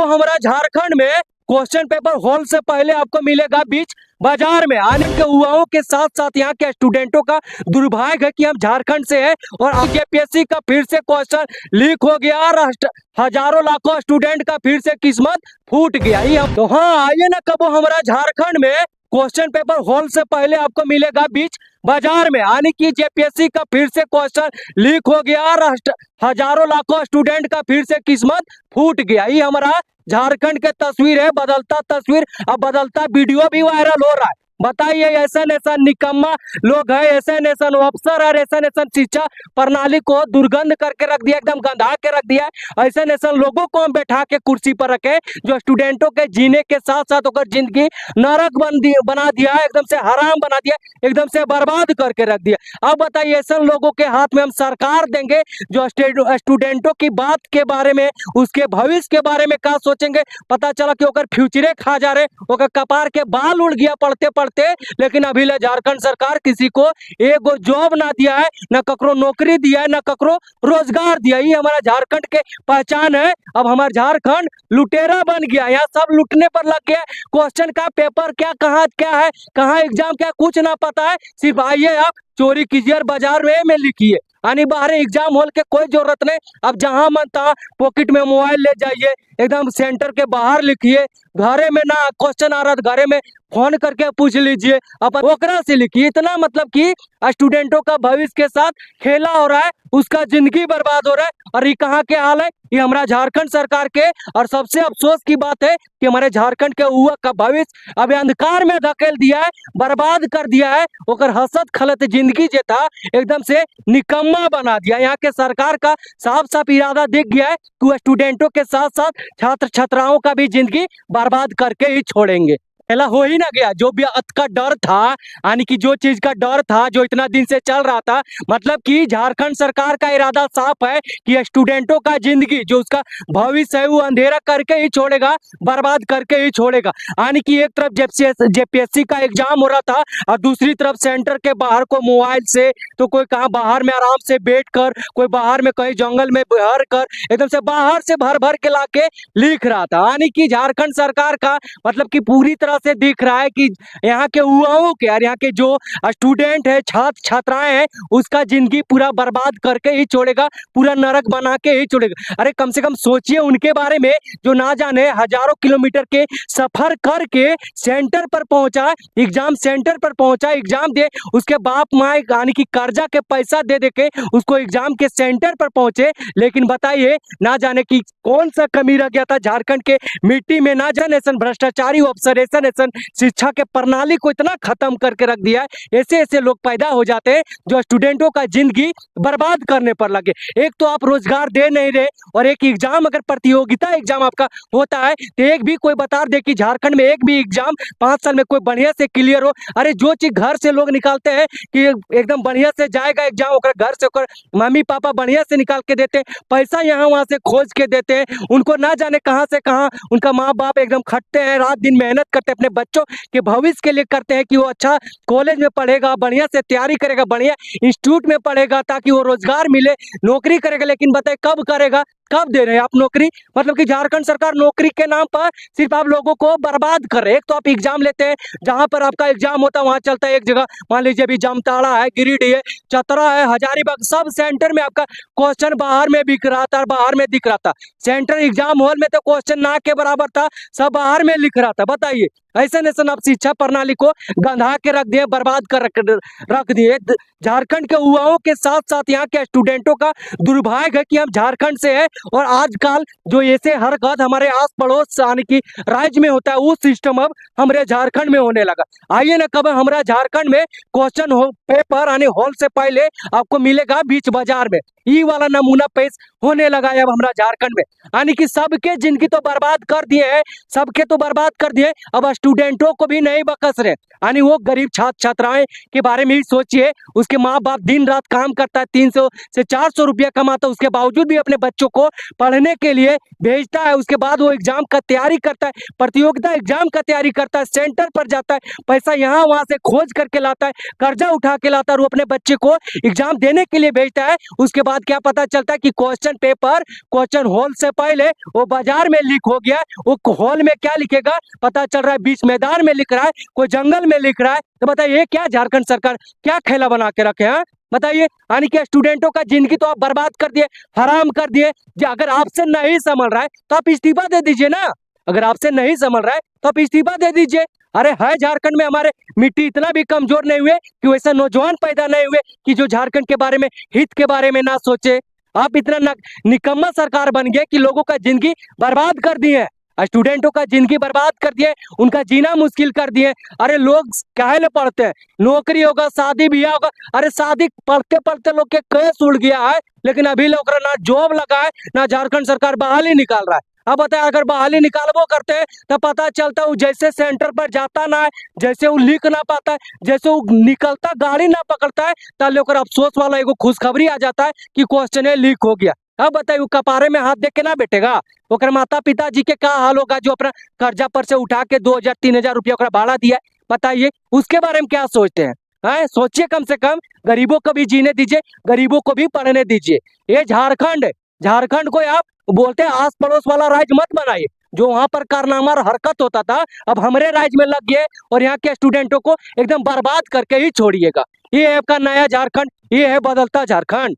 कबो हमारा झारखंड में क्वेश्चन पेपर हॉल से पहले आपको मिलेगा बीच बाजार में। आने के युवाओं के साथ साथ यहाँ के स्टूडेंटों का दुर्भाग्य है कि हम झारखंड से हैं और जेपीएससी का फिर से क्वेश्चन लीक हो गया और हजारों लाखों स्टूडेंट का फिर से किस्मत फूट गया। तो हाँ, आइए ना, कबो हमारा झारखंड में क्वेश्चन पेपर हॉल से पहले आपको मिलेगा बीच बाजार में। यानी कि जेपीएससी का फिर से क्वेश्चन लीक हो गया और हजारों लाखों स्टूडेंट का फिर से किस्मत फूट गया। ये हमारा झारखंड के तस्वीर है, बदलता तस्वीर, अब बदलता वीडियो भी वायरल हो रहा है। बताइए, ऐसा निकम्मा लोग है, ऐसा अफसर और ऐसा शिक्षा प्रणाली को दुर्गंध करके रख दिया, एकदम गंधा के रख दिया। ऐसा लोगों को हम बैठा के कुर्सी पर रखे जो स्टूडेंटों के जीने के साथ साथ होकर जिंदगी नरक बना दिया, एकदम से हराम बना दिया, एकदम से बर्बाद करके रख दिया। अब बताइए, ऐसा लोगों के हाथ में हम सरकार देंगे जो स्टूडेंटों की बात के बारे में, उसके भविष्य के बारे में क्या सोचेंगे। पता चला कि ओकर फ्यूचरे खा जा रहे, ओकर कपार के बाल उड़ गया पढ़ते पढ़ते। लेकिन अभी ले झारखंड सरकार किसी को एगो जॉब ना दिया है, ना ककरो नौकरी दिया है, ना ककरो रोजगार दिया। ये हमारा झारखंड के पहचान है। अब हमारा झारखंड लुटेरा बन गया, यहाँ सब लुटने पर लग गया। क्वेश्चन का पेपर क्या, कहाँ क्या है, कहाँ एग्जाम क्या, कुछ ना पता है। सिर्फ आइए आप चोरी कीजिए और बाजार में लिखिए, यानी बाहर एग्जाम हॉल के कोई जरूरत नहीं। अब जहां मन तहाँ पॉकेट में मोबाइल ले जाइए, एकदम सेंटर के बाहर लिखिए। घरे में ना क्वेश्चन आ रहा तो घरे में फोन करके पूछ लीजिए, अपन ओकरा से लिखिए। इतना मतलब कि स्टूडेंटों का भविष्य के साथ खेला हो रहा है, उसका जिंदगी बर्बाद हो रहा है। और ये कहाँ के हाल है, ये हमारा झारखंड सरकार के। और सबसे अफसोस की बात है कि हमारे झारखंड के युवा का भविष्य अभी अंधकार में धकेल दिया है, बर्बाद कर दिया है। ओकर हसत खलत जिंदगी जे था एकदम से निकम्मा बना दिया। यहाँ के सरकार का साफ साफ इरादा दिख गया है कि वो स्टूडेंटों के साथ साथ छात्र छात्राओं का भी जिंदगी बर्बाद करके ही छोड़ेंगे। पहला हो ही ना गया जो भी अत का डर था, यानी कि जो चीज का डर था जो इतना दिन से चल रहा था। मतलब कि झारखंड सरकार का इरादा साफ है कि स्टूडेंटों का जिंदगी जो उसका भविष्य है वो अंधेरा करके ही छोड़ेगा, बर्बाद करके ही छोड़ेगा। यानी कि एक तरफ जेपीएससी का एग्जाम हो रहा था और दूसरी तरफ सेंटर के बाहर को मोबाइल से, तो कोई कहाँ बाहर में आराम से बैठ कर, कोई बाहर में कहीं जंगल में भर कर, एकदम से बाहर से भर भर के लाके लिख रहा था। यानी कि झारखंड सरकार का मतलब कि पूरी तरह से दिख रहा है कि यहाँ के युवाओं के और यहाँ के जो स्टूडेंट है, छात्र छात्राएं हैं, उसका जिंदगी पूरा बर्बाद करके ही छोड़ेगा, पूरा नरक बना के ही छोड़ेगा। अरे कम से कम सोचिए उनके बारे में जो ना जाने हजारों किलोमीटर के सफर करके सेंटर पर पहुंचा, एग्जाम सेंटर पर पहुंचा, एग्जाम दे, उसके बाप माँ यानी कि कर्जा के पैसा दे दे के उसको एग्जाम के सेंटर पर पहुंचे। लेकिन बताइए, ना जाने की कौन सा कमी रह गया था झारखंड के मिट्टी में, ना जाने भ्रष्टाचारी अफसर, ऐसा शिक्षा के प्रणाली को इतना खत्म करके रख दिया है। ऐसे ऐसे लोग पैदा हो जाते हैं जो स्टूडेंटों का जिंदगी बर्बाद करने पर लगे। एक तो आप रोजगार दे नहीं रहे, और एक एग्जाम अगर प्रतियोगिता एग्जाम आपका होता है तो एक भी कोई बता दे कि झारखंड में एक भी एग्जाम 5 साल में कोई बढ़िया से क्लियर हो। अरे जो चीज घर से लोग निकालते हैं कि एकदम बढ़िया से जाएगा एग्जाम, घर से मम्मी पापा बढ़िया से निकाल के देते हैं, पैसा यहाँ वहां से खोज के देते हैं। उनको ना जाने कहाँ से कहाँ उनका माँ बाप एकदम खटते हैं, रात दिन मेहनत करते हैं, अपने बच्चों के भविष्य के लिए करते हैं कि वो अच्छा कॉलेज में पढ़ेगा, बढ़िया से तैयारी करेगा, बढ़िया इंस्टीट्यूट में पढ़ेगा ताकि वो रोजगार मिले, नौकरी करेगा। लेकिन बताए कब करेगा, कब दे रहे हैं आप नौकरी। मतलब कि झारखंड सरकार नौकरी के नाम पर सिर्फ आप लोगों को बर्बाद कर रहे हैं। एक तो आप एग्जाम लेते हैं, जहां पर आपका एग्जाम होता है वहां चलता है एक जगह, मान लीजिए अभी जामताड़ा है, गिरिडीह है, चतरा है, हजारीबाग, सब सेंटर में आपका क्वेश्चन बाहर में बिक रहा था, बाहर में दिख रहा था। सेंटर एग्जाम हॉल में तो क्वेश्चन ना के बराबर था, सब बाहर में लिख रहा था। बताइए, ऐसा आप शिक्षा प्रणाली को गंधा के रख दिए, बर्बाद कर रख दिए। झारखंड के युवाओं के साथ साथ यहाँ के स्टूडेंटों का दुर्भाग्य है कि हम झारखंड से है और आजकल जो ऐसे हरकत हमारे आस पड़ोस यानी कि राज्य में होता है, वो सिस्टम अब हमारे झारखंड में होने लगा। आइए ना, कब हमारा झारखंड में क्वेश्चन पेपर यानी हॉल से पहले आपको मिलेगा बीच बाजार में। ये वाला नमूना पेश होने लगा है अब हमारा झारखंड में। यानी कि सबके जिंदगी तो बर्बाद कर दिए हैं, सबके तो बर्बाद कर दिए, अब स्टूडेंटों को भी नहीं बकस रहे। यानी वो गरीब छात्र छात्राएं के बारे में ही सोचिए, उसके माँ बाप दिन रात काम करता है, 300 से 400 रुपया कमाता है, उसके बावजूद भी अपने बच्चों को पढ़ने के लिए भेजता है। उसके बाद वो एग्जाम का तैयारी करता है, प्रतियोगिता एग्जाम का तैयारी करता है, सेंटर पर जाता है, पैसा यहाँ वहां से खोज करके लाता है, कर्जा उठा के लाता है और वो अपने बच्चे को एग्जाम देने के लिए भेजता है। उसके बाद क्या पता चलता है कि क्वेश्चन पेपर क्वेश्चन हॉल से पहले वो बाजार में लीक हो गया। वो हॉल में क्या लिखेगा पता चल रहा है बीच मैदान में लिख रहा है, कोई जंगल में लिख रहा है। तो बताइए ये क्या झारखंड सरकार क्या खेला बना के रखे हैं? बताइए, यानी कि स्टूडेंटों का जिंदगी तो आप बर्बाद कर दिए, हराम कर दिए। अगर आपसे नहीं संभल रहा है तो आप इस्तीफा दे दीजिए ना। अगर आपसे नहीं संभल रहा है तो आप इस्तीफा दे दीजिए। अरे है झारखंड में हमारे मिट्टी इतना भी कमजोर नहीं हुए कि वैसा नौजवान पैदा नहीं हुए कि जो झारखंड के बारे में हित के बारे में ना सोचे। आप इतना निकम्मा सरकार बन गए कि लोगों का जिंदगी बर्बाद कर दिए, स्टूडेंटों का जिंदगी बर्बाद कर दिए, उनका जीना मुश्किल कर दिए। अरे लोग काहे पढ़ते हैं, नौकरी होगा शादी ब्याह होगा। अरे शादी पढ़ते पढ़ते लोग के केस उड़ गया है, लेकिन अभी लोग ना जॉब लगा है ना झारखंड सरकार बहाली निकाल रहा है। अब बताए अगर बहाली निकालबो करते हैं तो पता चलता है जैसे सेंटर पर जाता ना है, जैसे वो लिख ना पाता है, जैसे वो निकलता गाड़ी ना पकड़ता है, ताले ओकर अफसोस वाला एगो खुशखबरी आ जाता है कि क्वेश्चन लीक हो गया। अब बताइए कपारे में हाथ देख के ना बैठेगा? ओकर माता पिताजी के क्या हाल होगा जो अपना कर्जा पर से उठा के 2000-3000 रुपया ओकरा भाड़ा दिया। बताइए उसके बारे में क्या सोचते हैं? सोचिए, कम से कम गरीबों को भी जीने दीजिए, गरीबों को भी पढ़ने दीजिए। ये झारखंड है, झारखंड को आप बोलते हैं आस पड़ोस वाला राज्य मत बनाइए। जो वहां पर कारनामा और हरकत होता था अब हमारे राज्य में लग गए और यहाँ के स्टूडेंटों को एकदम बर्बाद करके ही छोड़िएगा। ये है आपका नया झारखंड, ये है बदलता झारखंड।